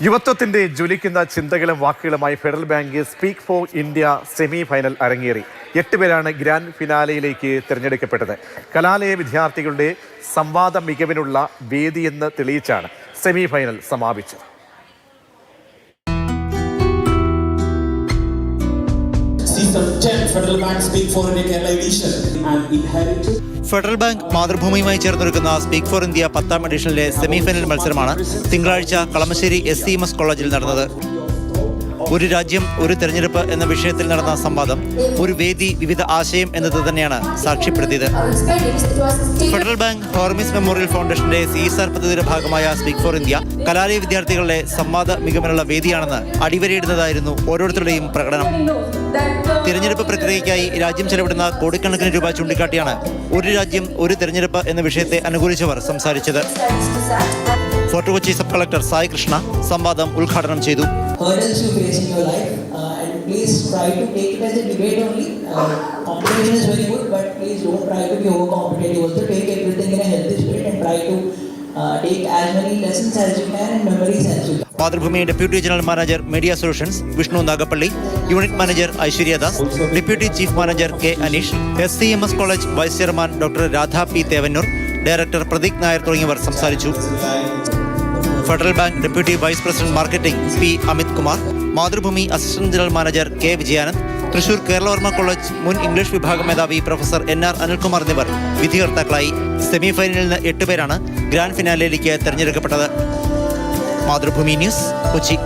യുവത്വത്തിന്റെ ജ്വലിക്കുന്ന ചിന്തകളും വാക്കുകളുമായി Federal Bank Speak for India semi final അരങ്ങേറി. 8 പേരാണ് ഗ്രാൻഡ് ഫിനാലയിലേക്ക് തിരഞ്ഞെടുക്കപ്പെട്ടത്. കലാലയ വിദ്യാർത്ഥികളുടെ സംവാദ മികവിനുള്ള വേദിയെന്ന് തെളിയിച്ചാണ് സെമി ഫൈനൽ സമാപിച്ചത്. ഫെഡറൽ ബാങ്ക് മാതൃഭൂമിയുമായി ചേർന്നൊരുക്കുന്ന സ്പീക്ക് ഫോർ ഇന്ത്യ 10ാം എഡിഷനിലെ സെമിഫൈനൽ മത്സരമാണ് തിങ്കളാഴ്ച കളമശ്ശേരി SCMS കോളേജിൽ നടന്നത്. ഒരു രാജ്യം ഒരു തെരഞ്ഞെടുപ്പ് എന്ന വിഷയത്തിൽ നടന്ന സംവാദം ഒരു വേദി വിവിധ ആശയം എന്നത് തന്നെയാണ് സാക്ഷ്യപ്പെടുത്തിയത്. ഫെഡറൽ ബാങ്ക് ഹോർമിസ് മെമ്മോറിയൽ ഫൗണ്ടേഷന്റെ CSR പദ്ധതിയുടെ ഭാഗമായ സ്പീക്ക് ഫോർ ഇന്ത്യ കലാലയ വിദ്യാർത്ഥികളുടെ സംവാദ മികവിനുള്ള വേദിയാണെന്ന് അടിവരയിടുന്നതായിരുന്നു ഓരോരുത്തരുടെയും പ്രകടനം. തിരഞ്ഞെടുപ്പ് പ്രക്രിയയ്ക്കായി രാജ്യം ചെലവിടുന്ന കോടിക്കണക്കിന് രൂപ ചൂണ്ടിക്കാട്ടിയാണ് ഒരു രാജ്യം ഒരു തെരഞ്ഞെടുപ്പ് എന്ന വിഷയത്തെ അനുകൂലിച്ചവർ സംസാരിച്ചത്. Fort Kochi sub collector Sai Krishna സംവാദം ഉദ്ഘാടനം ചെയ്തു. Mathrubhumi deputy general manager media solutions Vishnu Nagappally, unit manager Aishwaryadas, deputy chief manager K Aneesh, SCMS college vice chairman doctor Radha P Thevannoor, director Pradeep Nair തുടങ്ങിയവർ സംസാരിച്ചു. Federal Bank deputy vice president marketing P Amit Kumar, Mathrubhumi assistant general manager K Vijayanand, Thrissur Keralavarma college മുൻ English വിഭാഗം മേധാവി professor NR Anilkumar എന്നിവർ വിധികർത്താക്കളായി. സെമിഫൈനലിൽ നിന്ന് 8 പേരാണ് grand ഫിനാലയിലേക്ക് തെരഞ്ഞെടുക്കപ്പെട്ടത്. മാതൃഭൂമി ന്യൂസ്, കൊച്ചി.